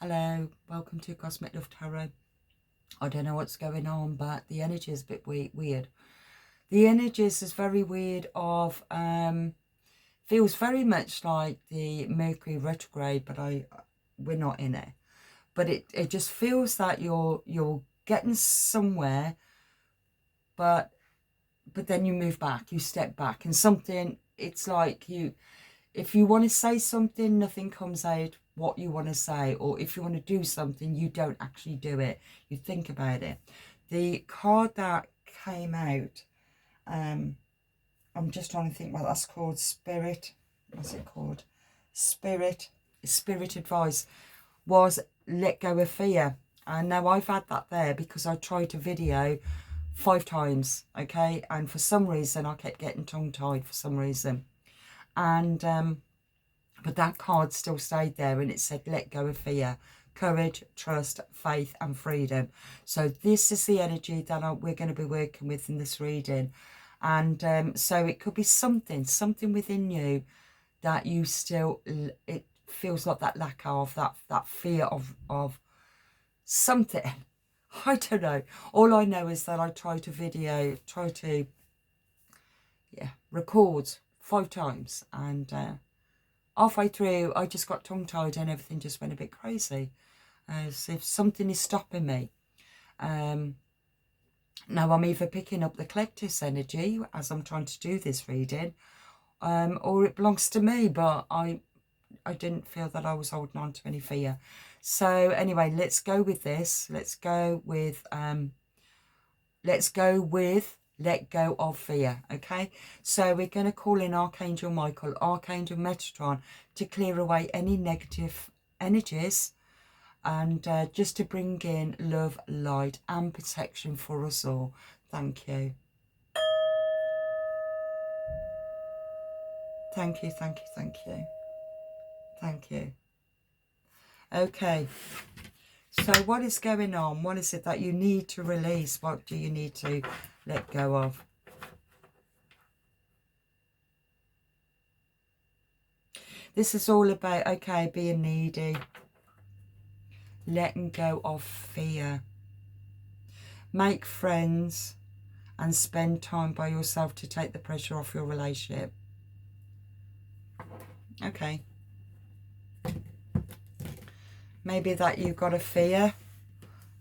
Hello, welcome to Cosmic Love Tarot. I don't know what's going on, but the energy is a bit weird. The energies is very weird of, feels very much like the Mercury retrograde, but we're not in it. But it just feels that you're getting somewhere, but then you move back, you step back, and something, it's like if you want to say something, nothing comes out what you want to say, or if you want to do something, you don't actually do it, you think about it. The card that came out, I'm just trying to think what that's called. What's it called? Spirit advice was let go of fear. And now I've had that there because I tried to video 5 times, okay, and for some reason I kept getting tongue-tied for some reason, and but that card still stayed there, and it said let go of fear, courage, trust, faith and freedom. So this is the energy that we're going to be working with in this reading. And so it could be something within you that you still, it feels like that lack of, that fear of something. I don't know. All I know is that I try to record 5 times, and halfway through I just got tongue-tied and everything just went a bit crazy, as if something is stopping me. Now I'm either picking up the collective's energy as I'm trying to do this reading, or it belongs to me, but I didn't feel that I was holding on to any fear. So anyway, let's go with this. Let's go with let go of fear. Okay, so we're going to call in Archangel Michael, Archangel Metatron, to clear away any negative energies, and just to bring in love, light and protection for us all. Thank you. Thank you, thank you, thank you. Thank you. Okay, so what is going on? What is it that you need to release? What do you need to let go of? This is all about, okay, being needy, letting go of fear, make friends and spend time by yourself to take the pressure off your relationship. Okay. Maybe that you've got a fear.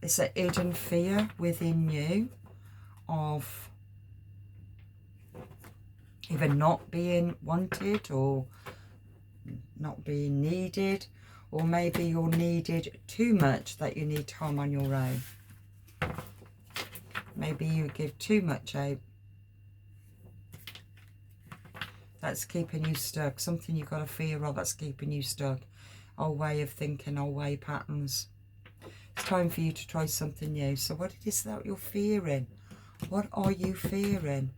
It's a hidden fear within you of either not being wanted or not being needed, or maybe you're needed too much that you need time on your own. Maybe you give too much out. That's keeping you stuck. Something you've got a fear of that's keeping you stuck. Old way of thinking, old way patterns. It's time for you to try something new. So what it is that you're fearing? What are you fearing?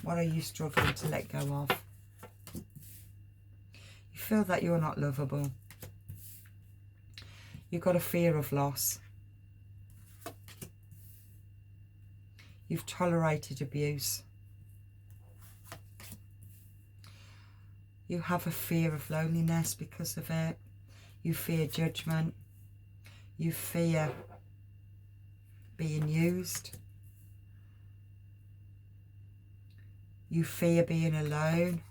What are you struggling to let go of? You feel that you're not lovable. You've got a fear of loss. You've tolerated abuse. You have a fear of loneliness because of it. You fear judgment. You fear being used. You fear being alone.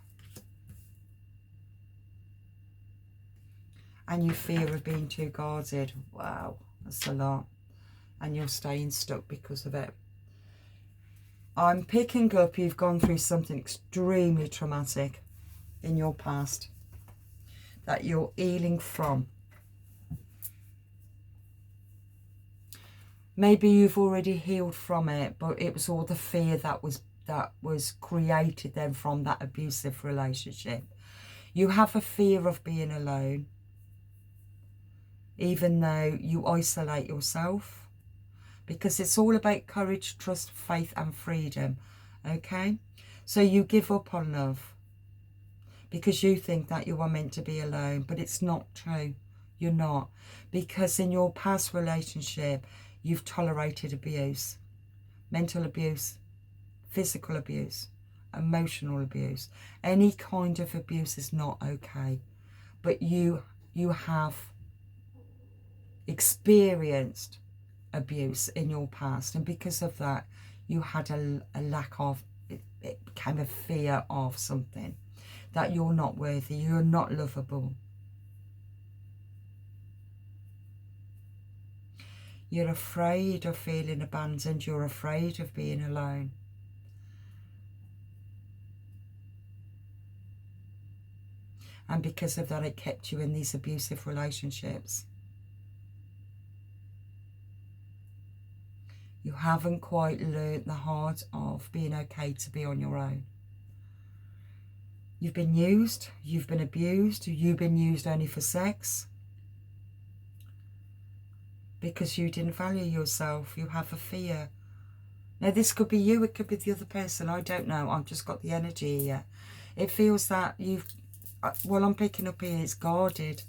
And you fear of being too guarded. Wow, that's a lot. And you're staying stuck because of it. I'm picking up you've gone through something extremely traumatic in your past that you're healing from. Maybe you've already healed from it, but it was all the fear that was created then from that abusive relationship. You have a fear of being alone, even though you isolate yourself, because it's all about courage, trust, faith and freedom. Okay, so you give up on love because you think that you are meant to be alone, but it's not true. You're not, because in your past relationship you've tolerated abuse, mental abuse, physical abuse, emotional abuse. Any kind of abuse is not okay, but you have experienced abuse in your past, and because of that you had a lack of, it became a fear of something, that you're not worthy, you're not lovable. You're afraid of feeling abandoned, you're afraid of being alone. And because of that, it kept you in these abusive relationships. You haven't quite learnt the heart of being okay to be on your own. You've been used, you've been abused, you've been used only for sex. Because you didn't value yourself, you have a fear. Now this could be you, it could be the other person, I don't know, I've just got the energy here. It feels that you've, well, I'm picking up here, it's guarded.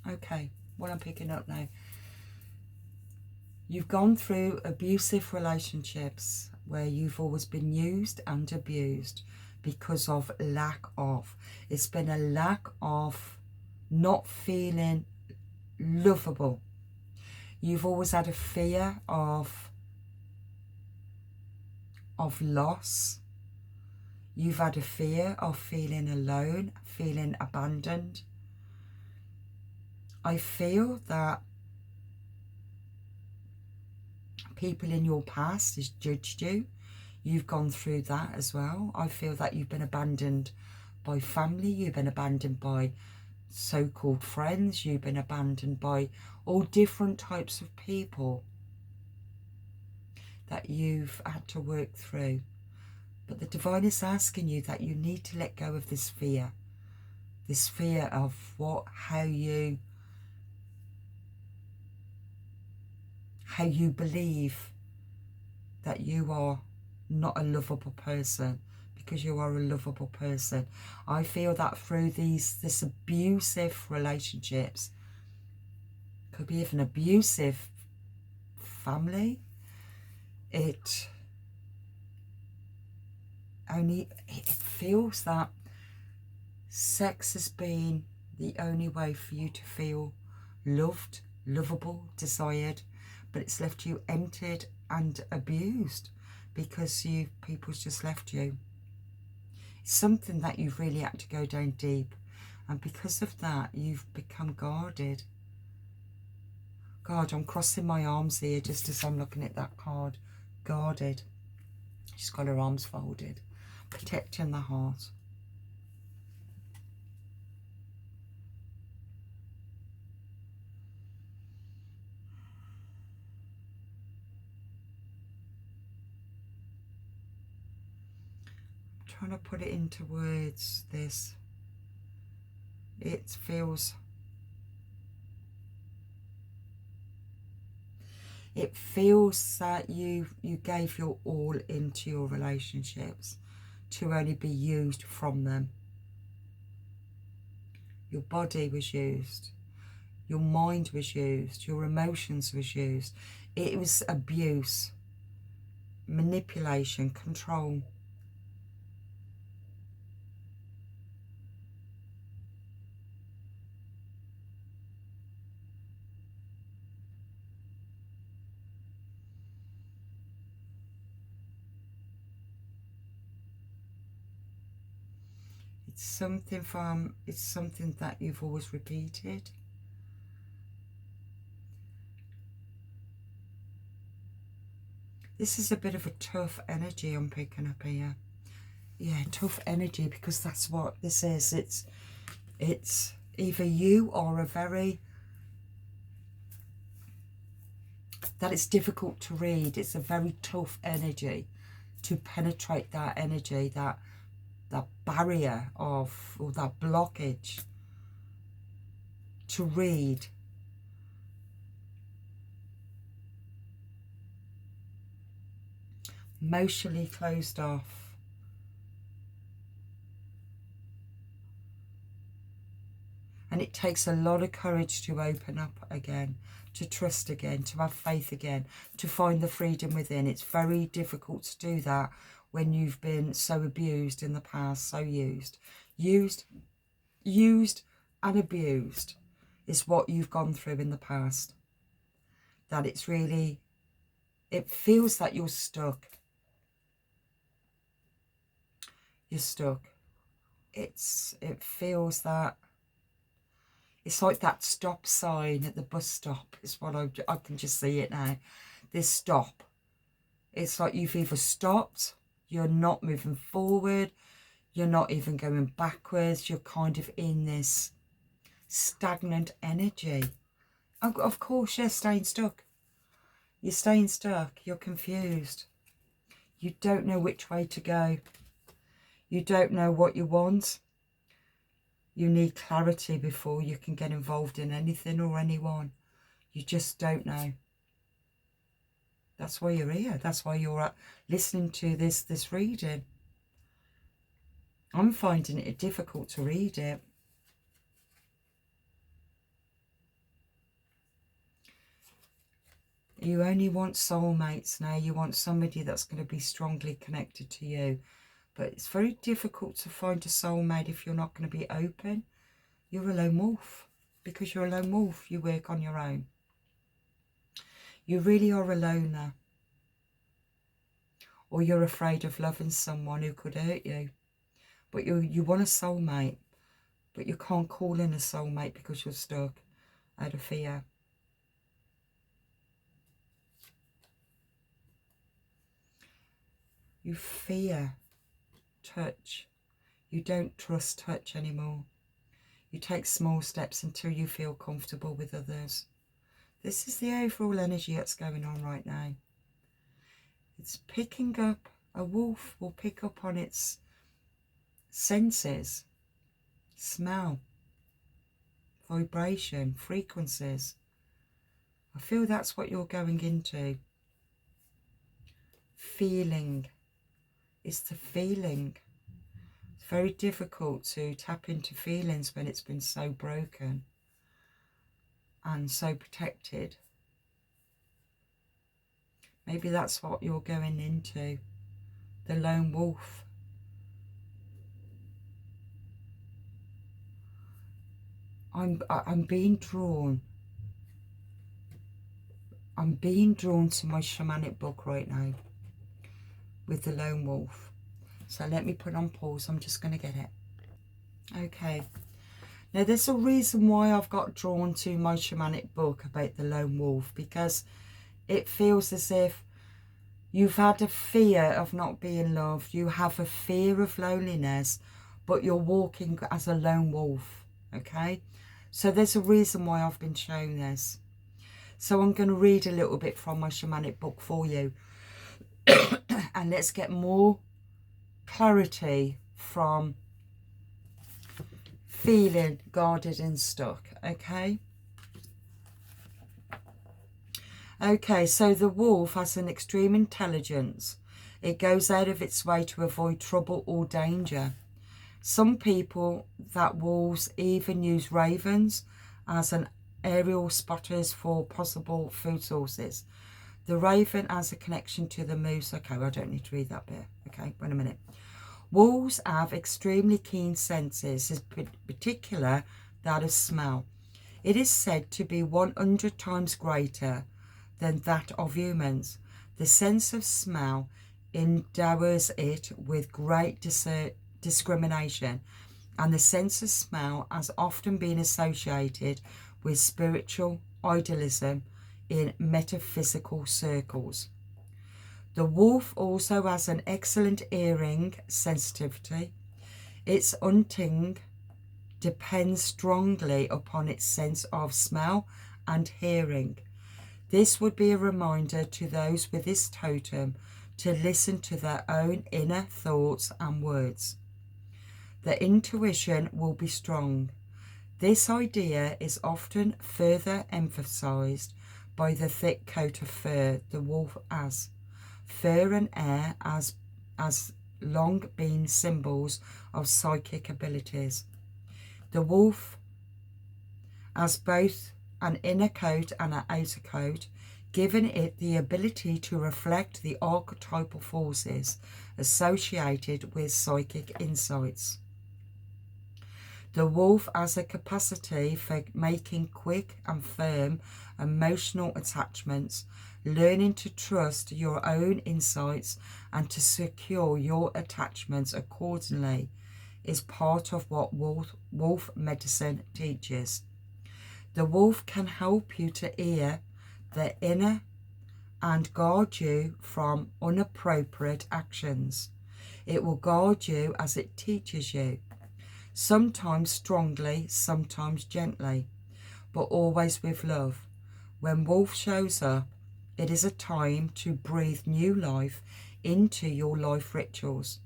Okay, what I'm picking up now. You've gone through abusive relationships where you've always been used and abused because of lack of. It's been a lack of not feeling lovable. You've always had a fear of loss. You've had a fear of feeling alone, feeling abandoned. I feel that people in your past has judged you. You've gone through that as well. I feel that you've been abandoned by family. You've been abandoned by so-called friends. You've been abandoned by all different types of people that you've had to work through. But the divine is asking you that you need to let go of this fear of how you believe that you are not a lovable person, because you are a lovable person. I feel that through this abusive relationships, could be even abusive family, it feels that sex has been the only way for you to feel loved, lovable, desired, but it's left you emptied and abused because people's just left you. It's something that you've really had to go down deep, and because of that you've become guarded. God, I'm crossing my arms here just as I'm looking at that card. Guarded. She's got her arms folded. Protecting the heart. Trying to put it into words, this. It feels that you gave your all into your relationships to only be used from them. Your body was used, your mind was used, your emotions was used. It was abuse, manipulation, control. It's something that you've always repeated. This is a bit of a tough energy I'm picking up here. Yeah, tough energy, because that's what this is. It's either you or that it's difficult to read. It's a very tough energy to penetrate that energy, that barrier or that blockage to read. Emotionally closed off. And it takes a lot of courage to open up again, to trust again, to have faith again, to find the freedom within. It's very difficult to do that when you've been so abused in the past, so used and abused is what you've gone through in the past. That it's really, it feels that you're stuck. You're stuck. It feels that it's like that stop sign at the bus stop is what I can just see it now. This stop. It's like you've either stopped, you're not moving forward, you're not even going backwards, you're kind of in this stagnant energy. Of course, you're staying stuck. You're staying stuck, you're confused. You don't know which way to go. You don't know what you want. You need clarity before you can get involved in anything or anyone. You just don't know. That's why you're here. That's why you're listening to this reading. I'm finding it difficult to read it. You only want soulmates now. You want somebody that's going to be strongly connected to you. But it's very difficult to find a soulmate if you're not going to be open. You're a lone wolf. Because you're a lone wolf, you work on your own. You really are a loner. Or you're afraid of loving someone who could hurt you. But you want a soulmate. But you can't call in a soulmate because you're stuck out of fear. You fear touch. You don't trust touch anymore. You take small steps until you feel comfortable with others. This is the overall energy that's going on right now. It's picking up, a wolf will pick up on its senses, smell, vibration, frequencies. I feel that's what you're going into. Feeling. It's the feeling. It's very difficult to tap into feelings when it's been so broken and so protected. Maybe that's what you're going into. The lone wolf. I'm being drawn. I'm being drawn to my shamanic book right now with the lone wolf. So let me put on pause. I'm just going to get it. Okay. Now there's a reason why I've got drawn to my shamanic book about the lone wolf, because it feels as if you've had a fear of not being loved. You have a fear of loneliness, but you're walking as a lone wolf. Okay. So there's a reason why I've been shown this. So I'm going to read a little bit from my shamanic book for you. And let's get more clarity from feeling guarded and stuck. Okay. Okay, so the wolf has an extreme intelligence. It goes out of its way to avoid trouble or danger. Some people, that wolves even use ravens as an aerial spotters for possible food sources. The raven has a connection to the moose. Okay, well, I don't need to read that bit. Okay, wait a minute. Wolves have extremely keen senses, in particular that of smell. It is said to be 100 times greater than that of humans. The sense of smell endows it with great discrimination, and the sense of smell has often been associated with spiritual idealism in metaphysical circles. The wolf also has an excellent hearing sensitivity. Its hunting depends strongly upon its sense of smell and hearing. This would be a reminder to those with this totem to listen to their own inner thoughts and words. The intuition will be strong. This idea is often further emphasized by the thick coat of fur the wolf has. Fur and air has long been symbols of psychic abilities. The wolf as both an inner coat and an outer coat, giving it the ability to reflect the archetypal forces associated with psychic insights. The wolf has a capacity for making quick and firm emotional attachments, learning to trust your own insights and to secure your attachments accordingly is part of what wolf medicine teaches. The wolf can help you to hear the inner and guard you from inappropriate actions. It will guard you as it teaches you, sometimes strongly, sometimes gently, but always with love. When wolf shows up, it is a time to breathe new life into your life rituals.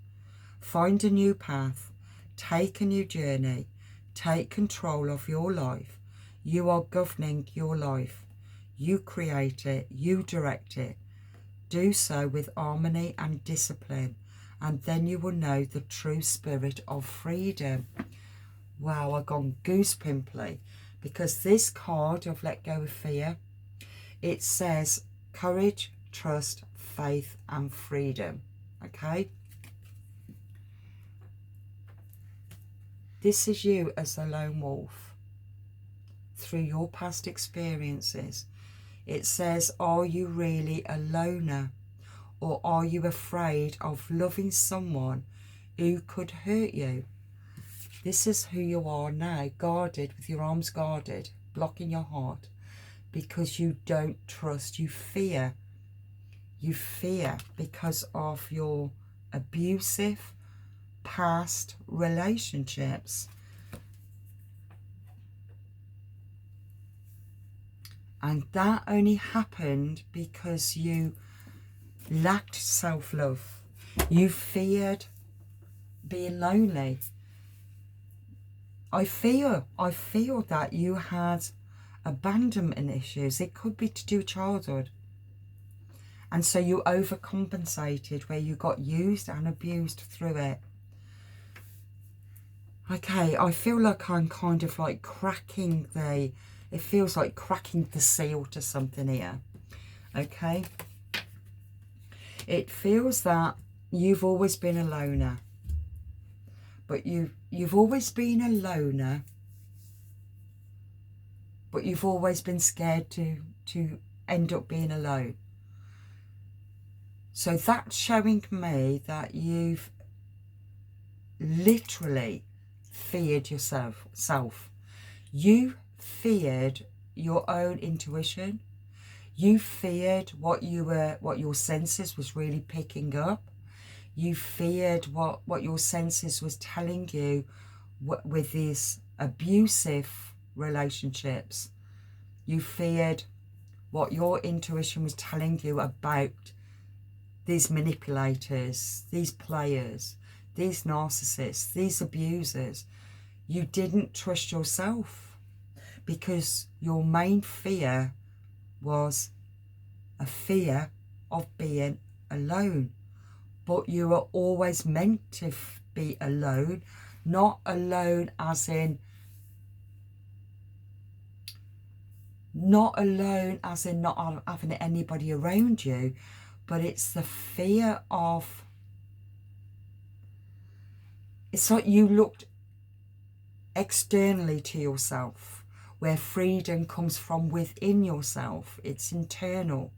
Find a new path, take a new journey, take control of your life. You are governing your life. You create it, you direct it. Do so with harmony and discipline, and then you will know the true spirit of freedom. Wow, I've gone goose pimply, because this card of Let Go of Fear, it says courage, trust, faith and freedom. Okay, this is you as a lone wolf through your past experiences. It says, are you really a loner, or are you afraid of loving someone who could hurt you? This is who you are now, guarded, with your arms guarded, blocking your heart, because you don't trust, you fear. You fear because of your abusive past relationships. And that only happened because you lacked self-love. You feared being lonely. I feel that you had abandonment issues. It could be to do with childhood. And so you overcompensated, where you got used and abused through it. Okay, I feel like I'm kind of like cracking it feels like cracking the seal to something here. Okay. It feels that you've always been a loner. But you've always been a loner, but you've always been scared to end up being alone. So that's showing me that you've literally feared yourself. You feared your own intuition. You feared what your senses was really picking up. You feared what your senses was telling you with these abusive relationships. You feared what your intuition was telling you about these manipulators, these players, these narcissists, these abusers. You didn't trust yourself because your main fear was a fear of being alone. But you are always meant to be alone, not alone as in not having anybody around you, but it's the fear of, it's like you looked externally to yourself, where freedom comes from within yourself. It's internal,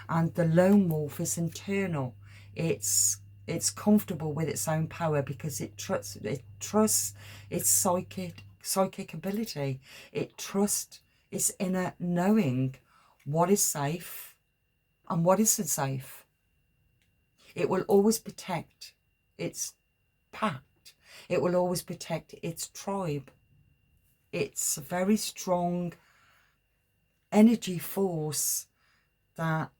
and the lone wolf is internal. It's comfortable with its own power because it trusts its psychic ability. It trusts its inner knowing what is safe and what isn't safe. It will always protect its pack. It will always protect its tribe. It's a very strong energy force that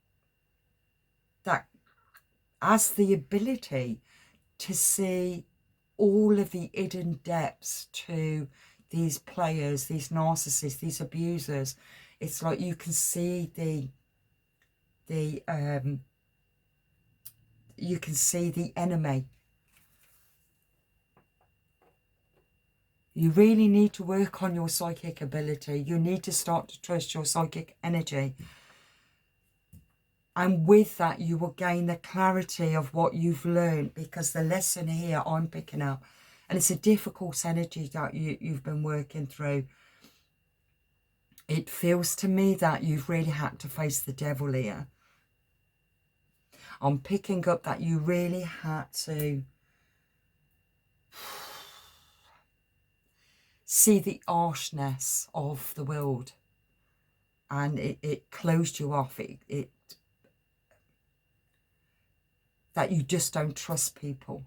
has the ability to see all of the hidden depths to these players, these narcissists, these abusers. It's like you can see you can see the enemy. You really need to work on your psychic ability. You need to start to trust your psychic energy. And with that, you will gain the clarity of what you've learned, because the lesson here I'm picking up, and it's a difficult energy that you've been working through. It feels to me that you've really had to face the devil here. I'm picking up that you really had to see the harshness of the world, and it closed you off. That you just don't trust people.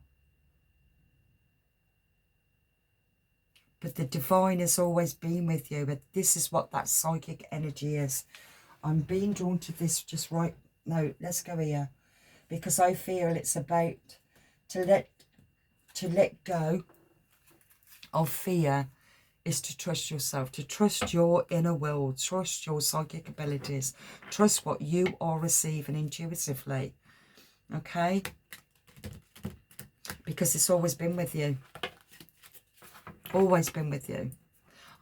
But the divine has always been with you. But this is what that psychic energy is. I'm being drawn to this just right. No, let's go here. Because I feel it's about to let go of fear is to trust yourself, to trust your inner world, trust your psychic abilities, trust what you are receiving intuitively. Okay? Because it's always been with you. Always been with you.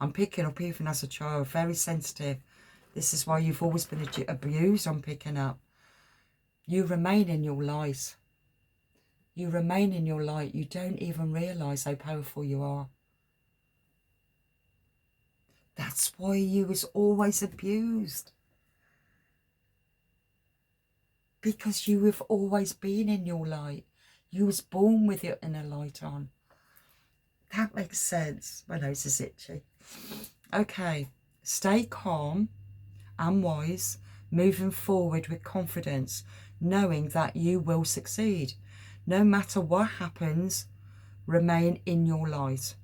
I'm picking up even as a child, very sensitive. This is why you've always been abused. I'm picking up. You remain in your light. You remain in your light. You don't even realise how powerful you are. That's why you was always abused. Because you have always been in your light. You was born with your inner light on. That makes sense. My nose is itchy. Okay. Stay calm and wise, moving forward with confidence, knowing that you will succeed. No matter what happens, remain in your light.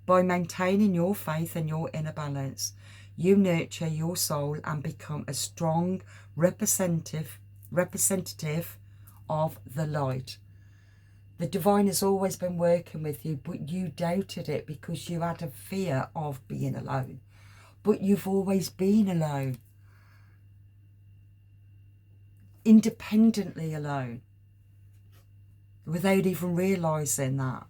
By maintaining your faith and your inner balance, you nurture your soul and become a strong representative of the light. The divine has always been working with you, but you doubted it because you had a fear of being alone. But you've always been alone. Independently alone. Without even realising that.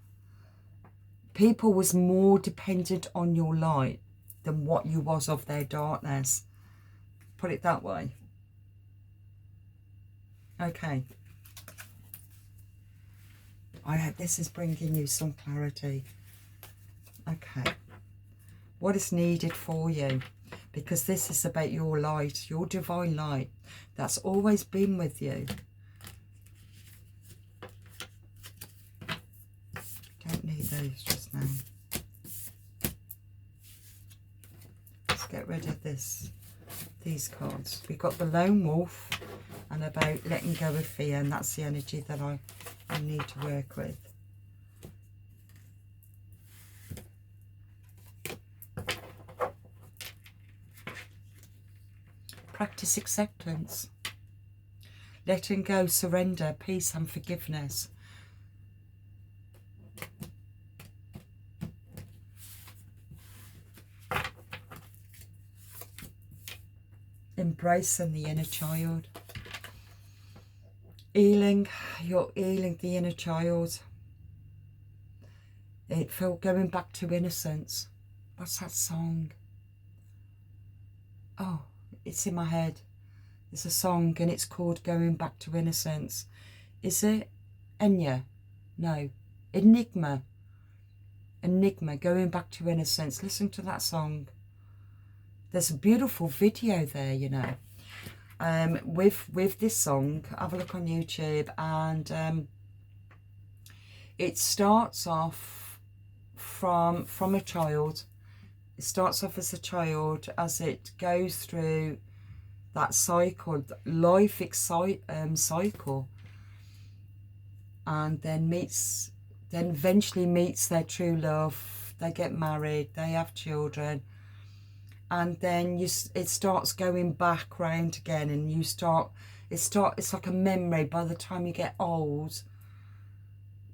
People was more dependent on your light than what you was of their darkness. Put it that way. Okay. I hope this is bringing you some clarity. Okay. What is needed for you? Because this is about your light, your divine light that's always been with you. Don't need those just now. Let's get rid of these cards. We've got the Lone Wolf and about letting go of fear, and that's the energy that I need to work with. Practice acceptance. Letting go, surrender, peace and forgiveness. Embracing the inner child. Healing, you're healing the inner child. It felt going back to innocence. What's that song? Oh, it's in my head. It's a song and it's called Going Back to Innocence. Is it Enya? No. Enigma. Enigma, Going Back to Innocence. Listen to that song. There's a beautiful video there, you know. With this song, have a look on YouTube, and it starts off from a child. It starts off as a child as it goes through that cycle, life cycle, and then eventually meets their true love. They get married, they have children. And then it starts going back round again, and it's like a memory. By the time you get old,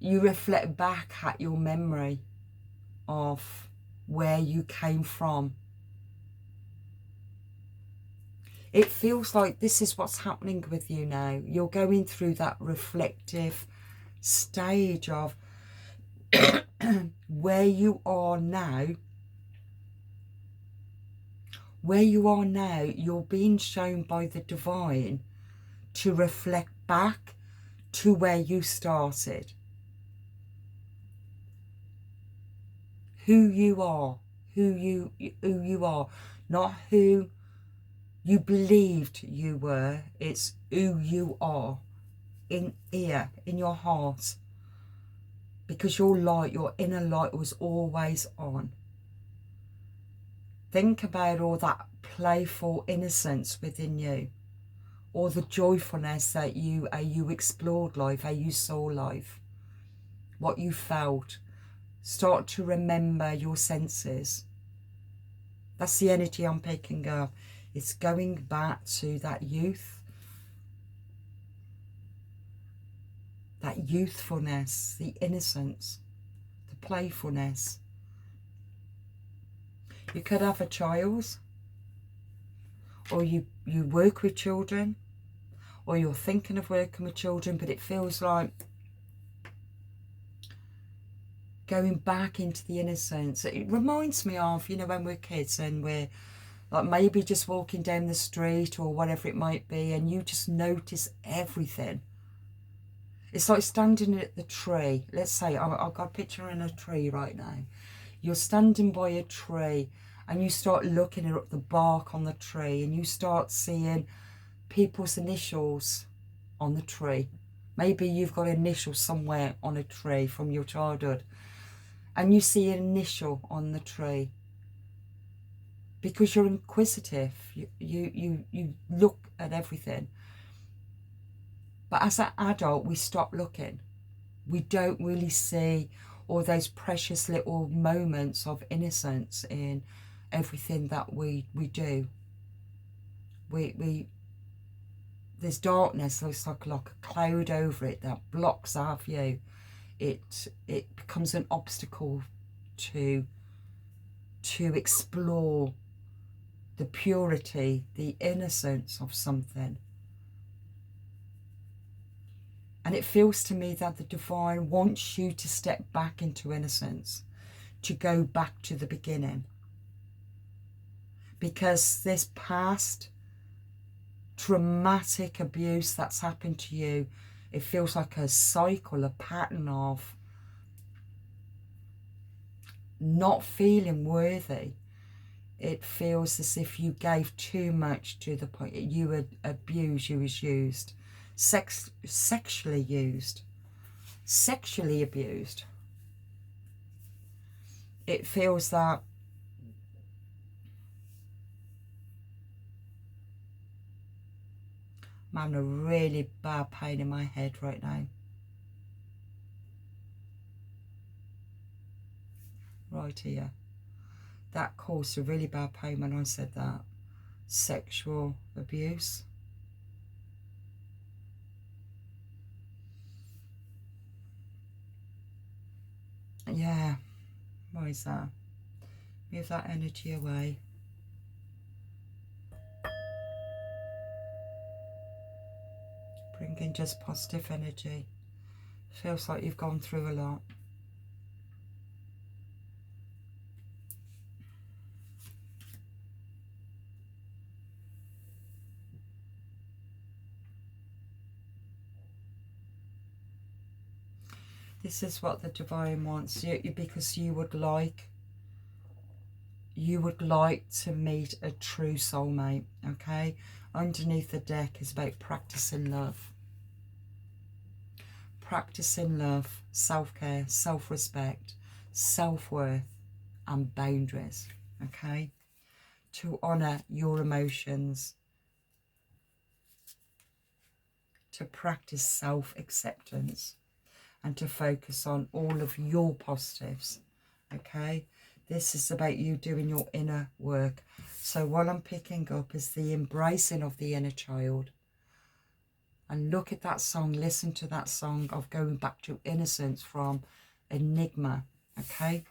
you reflect back at your memory of where you came from. It feels like this is what's happening with you now. You're going through that reflective stage of where you are now, you're being shown by the divine to reflect back to where you started. Who you are, who you are, not who you believed you were. It's who you are in here, in your heart. Because your light, your inner light was always on. Think about all that playful innocence within you. Or the joyfulness that you explored life, how you saw life. What you felt. Start to remember your senses. That's the energy I'm picking up. It's going back to that youth. That youthfulness, the innocence, the playfulness. You could have a child, or you work with children, or you're thinking of working with children, but it feels like going back into the innocence. It reminds me of, you know, when we're kids and we're like maybe just walking down the street or whatever it might be, and you just notice everything. It's like standing at the tree. Let's say I've got a picture in a tree right now. You're standing by a tree and you start looking at the bark on the tree, and you start seeing people's initials on the tree. Maybe you've got an initial somewhere on a tree from your childhood, and you see an initial on the tree because you're inquisitive. You look at everything. But as an adult, we stop looking. We don't really see all those precious little moments of innocence in everything that we do. There's darkness, looks like a cloud over it that blocks our view. It becomes an obstacle to explore the purity, the innocence of something. And it feels to me that the divine wants you to step back into innocence, to go back to the beginning. Because this past traumatic abuse that's happened to you, it feels like a cycle, a pattern of not feeling worthy. It feels as if you gave too much to the point you were abused, you was used, sexually used, sexually abused. It feels that I'm having a really bad pain in my head right now. Right here. That caused a really bad pain when I said that. Sexual abuse. Yeah. Why is that? Move that energy away. Bring in just positive energy. Feels like you've gone through a lot. This is what the divine wants you, because you would like to meet a true soulmate, okay? Underneath the deck is about practicing love. Practicing love, self-care, self-respect, self-worth and boundaries, okay? To honour your emotions. To practice self-acceptance. And to focus on all of your positives, okay? This is about you doing your inner work. So what I'm picking up is the embracing of the inner child. And look at that song, listen to that song of going back to innocence from Enigma, okay?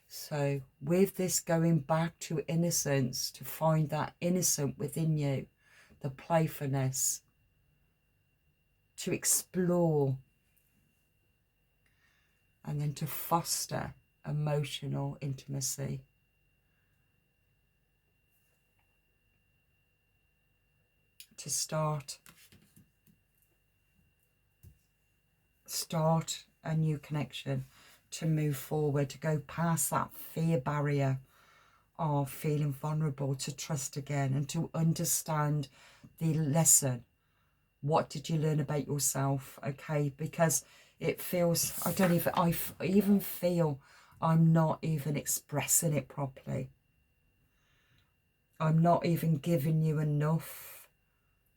So with this going back to innocence, to find that innocent within you, the playfulness, to explore and then to foster emotional intimacy. To start a new connection, to move forward, to go past that fear barrier of feeling vulnerable, to trust again, and to understand the lesson. What did you learn about yourself? Okay, because it feels, I even feel I'm not even expressing it properly. I'm not even giving you enough.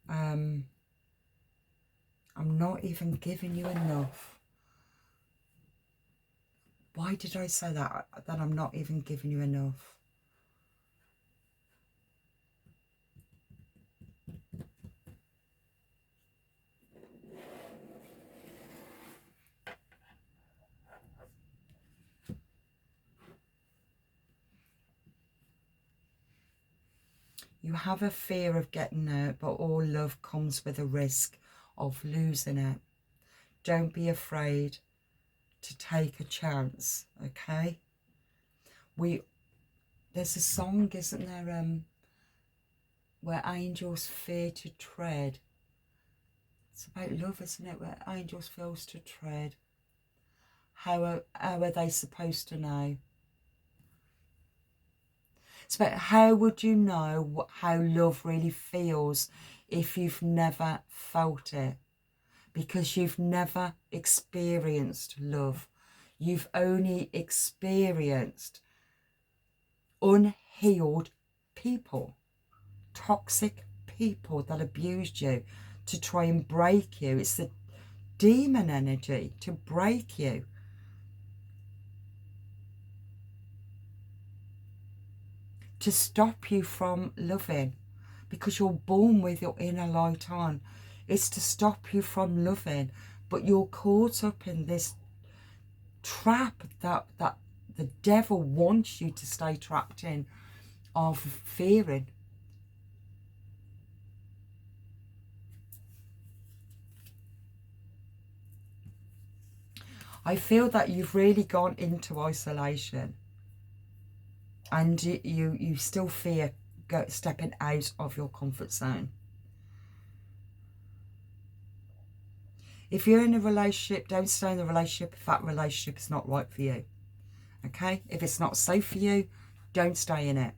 I'm not even giving you enough. Why did I say that? That I'm not even giving you enough. You have a fear of getting hurt, but all love comes with a risk of losing it. Don't be afraid to take a chance, okay? There's a song, isn't there, where angels fear to tread. It's about love, isn't it, where angels fear to tread. How are they supposed to know? It's about how would you know how love really feels if you've never felt it? Because you've never experienced love. You've only experienced unhealed people, toxic people that abused you to try and break you. It's the demon energy to break you. To stop you from loving, because you're born with your inner light on. It's to stop you from loving, but you're caught up in this trap that the devil wants you to stay trapped in, of fearing. I feel that you've really gone into isolation, and you still fear stepping out of your comfort zone. If you're in a relationship, don't stay in the relationship if that relationship is not right for you. Okay? If it's not safe for you, don't stay in it.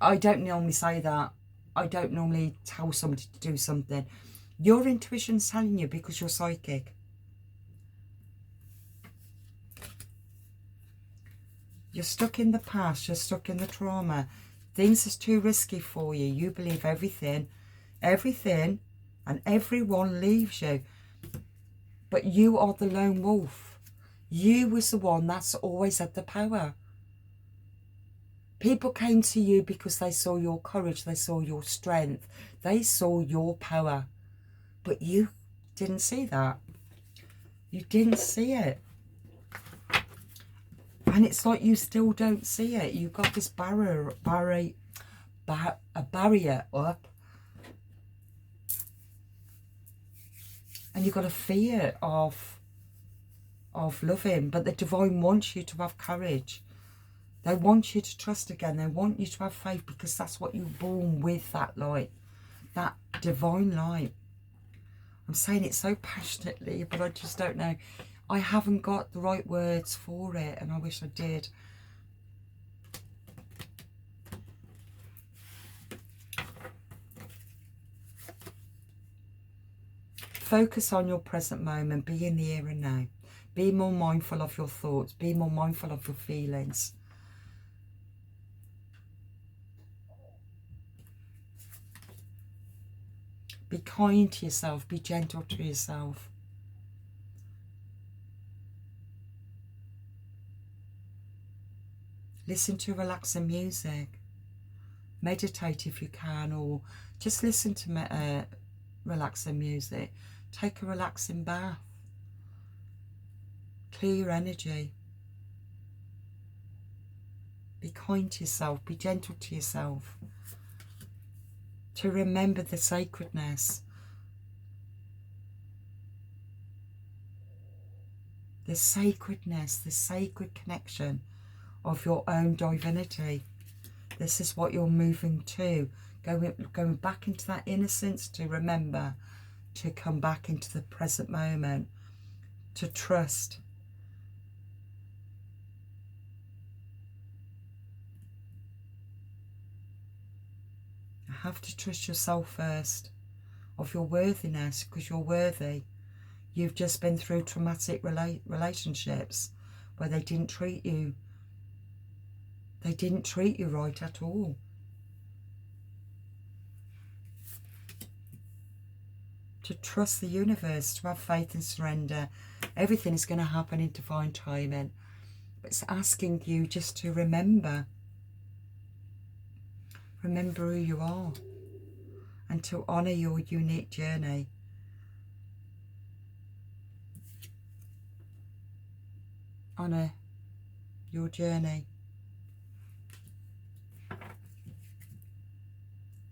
I don't normally say that. I don't normally tell somebody to do something. Your intuition's telling you because you're psychic. You're stuck in the past. You're stuck in the trauma. Things is too risky for you. You believe everything and everyone leaves you. But you are the lone wolf. You was the one that's always had the power. People came to you because they saw your courage, they saw your strength, they saw your power. But you didn't see that. You didn't see it. And it's like you still don't see it. You've got this barrier up. And you've got a fear of loving. But the divine wants you to have courage. They want you to trust again. They want you to have faith, because that's what you're born with, that light. That divine light. I'm saying it so passionately, but I just don't know. I haven't got the right words for it, and I wish I did. Focus on your present moment. Be in the here and now. Be more mindful of your thoughts. Be more mindful of your feelings. Be kind to yourself. Be gentle to yourself. Listen to relaxing music. Meditate if you can, or just listen to relaxing music. Take a relaxing bath. Clear your energy. Be kind to yourself. Be gentle to yourself. To remember the sacredness the sacredness, the sacred connection of your own divinity. This is what you're moving to. Going back into that innocence, to remember, to come back into the present moment, to trust. You have to trust yourself first, of your worthiness, because you're worthy. You've just been through traumatic relationships where they didn't treat you. They didn't treat you right at all. To trust the universe, to have faith and surrender. Everything is going to happen in divine timing. But it's asking you just to remember. Remember who you are. And to honour your unique journey. Honour your journey.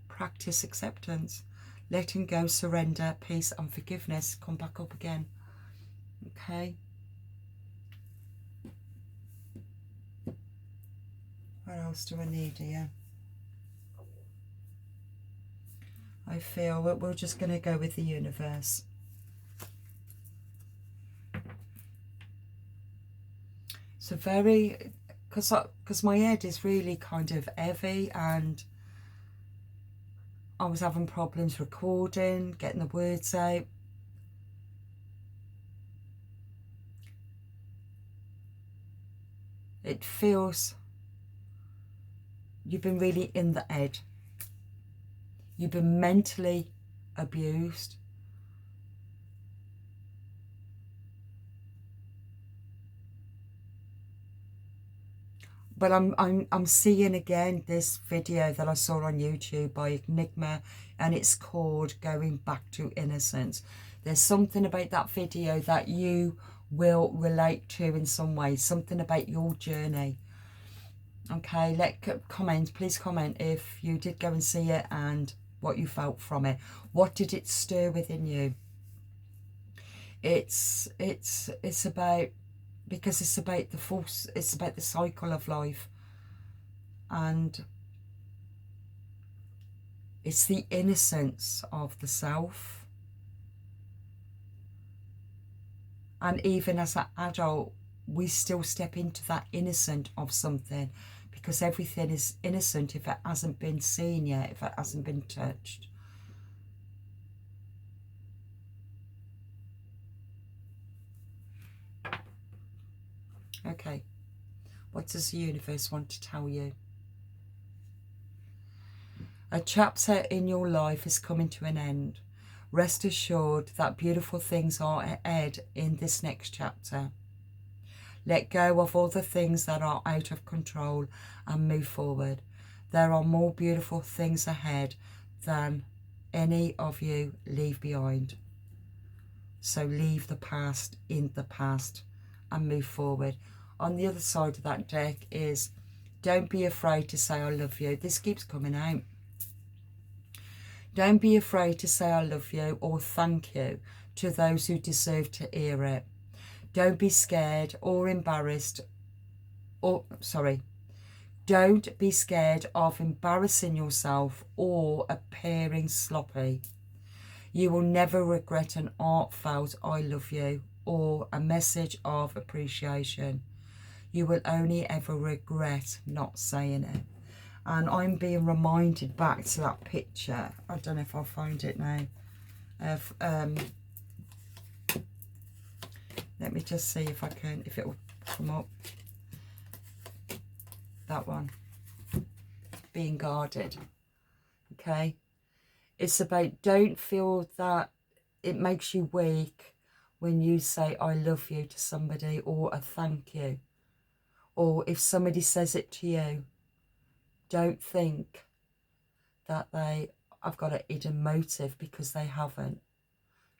Practice acceptance. Letting go, surrender, peace and forgiveness. Come back up again. Okay. What else do I need here? I feel that we're just going to go with the universe. So very, because my head is really kind of heavy, and I was having problems recording, getting the words out. It feels you've been really in the head. You've been mentally abused. But I'm seeing again this video that I saw on YouTube by Enigma, and it's called Going Back to Innocence. There's something about that video that you will relate to in some way, something about your journey. Okay, please comment if you did go and see it and what you felt from it. What did it stir within you? It's about, because it's about the force, it's about the cycle of life, and it's the innocence of the self. And even as an adult, we still step into that innocent of something, because everything is innocent if it hasn't been seen yet, if it hasn't been touched. Okay, what does the universe want to tell you? A chapter in your life is coming to an end. Rest assured that beautiful things are ahead in this next chapter. Let go of all the things that are out of control and move forward. There are more beautiful things ahead than any of you leave behind. So leave the past in the past and move forward. On the other side of that deck is, don't be afraid to say I love you. This keeps coming out. Don't be afraid to say I love you or thank you to those who deserve to hear it. Don't be scared or embarrassed, don't be scared of embarrassing yourself or appearing sloppy. You will never regret an heartfelt I love you or a message of appreciation. You will only ever regret not saying it. And I'm being reminded back to that picture. I don't know if I'll find it now. Of let me just see if I can, if it will come up. That one. Being guarded. Okay. It's about, don't feel that it makes you weak when you say I love you to somebody, or a thank you. Or if somebody says it to you, don't think that I've got a hidden motive, because they haven't.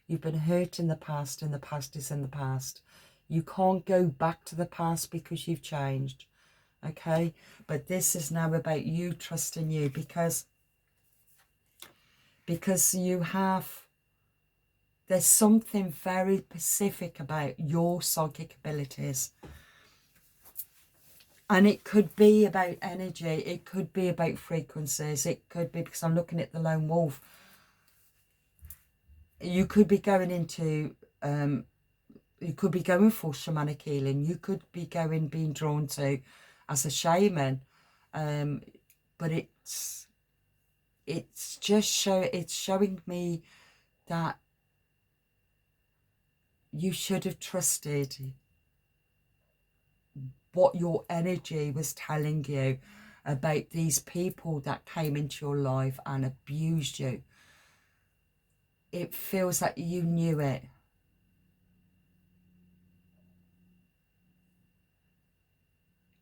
You've been hurt in the past, and the past is in the past. You can't go back to the past because you've changed. Okay? But this is now about you trusting you, because you have There's something very specific about your psychic abilities. And it could be about energy. It could be about frequencies. It could be, because I'm looking at the lone wolf. You could be going into, you could be going for shamanic healing. You could be being drawn to as a shaman. But it's showing me that you should have trusted what your energy was telling you about these people that came into your life and abused you. It feels like you knew it.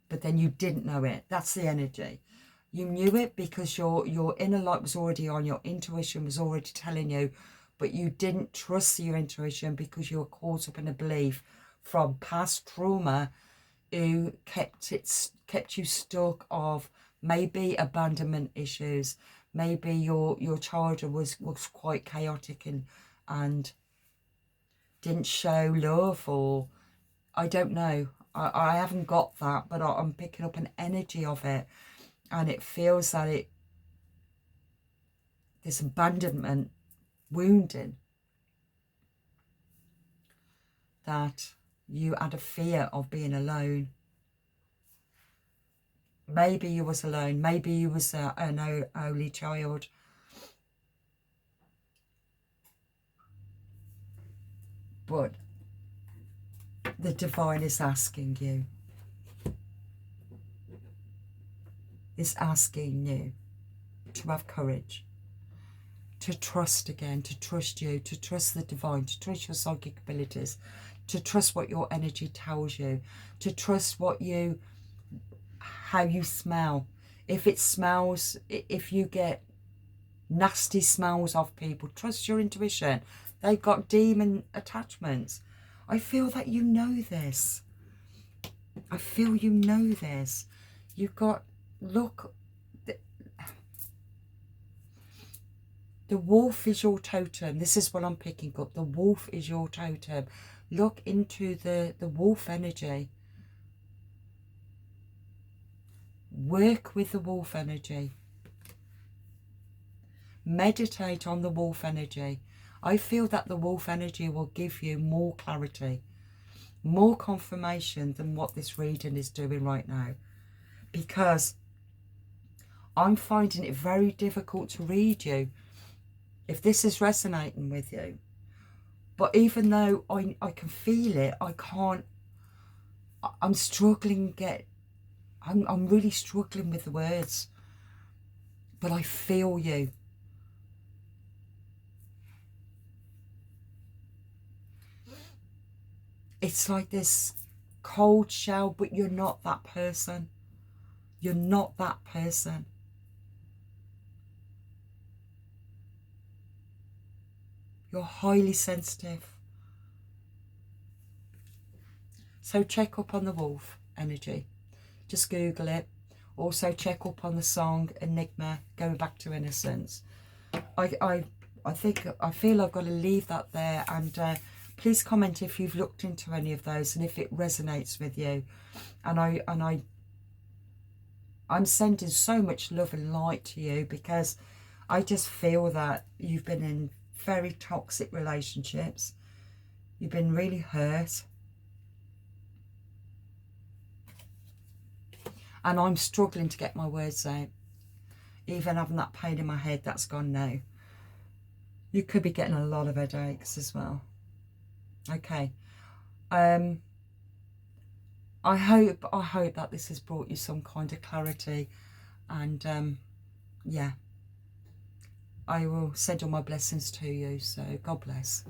But then you didn't know it. That's the energy. You knew it because your inner light was already on, your intuition was already telling you, but you didn't trust your intuition because you were caught up in a belief from past trauma who kept you stuck of maybe abandonment issues, maybe your childhood was quite chaotic and didn't show love, or I don't know. I haven't got that, but I'm picking up an energy of it, and it feels that this abandonment wounding, that you had a fear of being alone. Maybe you was alone. Maybe you was an only child. But the divine is asking you. Is asking you to have courage. To trust again. To trust you. To trust the divine. To trust your psychic abilities. To trust what your energy tells you. To trust how you smell. If it smells, if you get nasty smells off people, trust your intuition. They've got demon attachments. I feel that you know this. I feel you know this. You've got, look, the wolf is your totem. This is what I'm picking up. The wolf is your totem. Look into the wolf energy. Work with the wolf energy. Meditate on the wolf energy. I feel that the wolf energy will give you more clarity, more confirmation than what this reading is doing right now. Because I'm finding it very difficult to read you if this is resonating with you. But even though I can feel it, I can't, I'm struggling I'm really struggling with the words. But I feel you. It's like this cold shell, but you're not that person. You're not that person. You're highly sensitive. So check up on the wolf energy. Just Google it. Also check up on the song Enigma, Going Back to Innocence. I feel I've got to leave that there, and please comment if you've looked into any of those and if it resonates with you. And I'm sending so much love and light to you, because I just feel that you've been in very toxic relationships. You've been really hurt. And I'm struggling to get my words out. Even having that pain in my head, that's gone now. You could be getting a lot of headaches as well. Okay. I hope that this has brought you some kind of clarity. And yeah. I will send all my blessings to you. So God bless.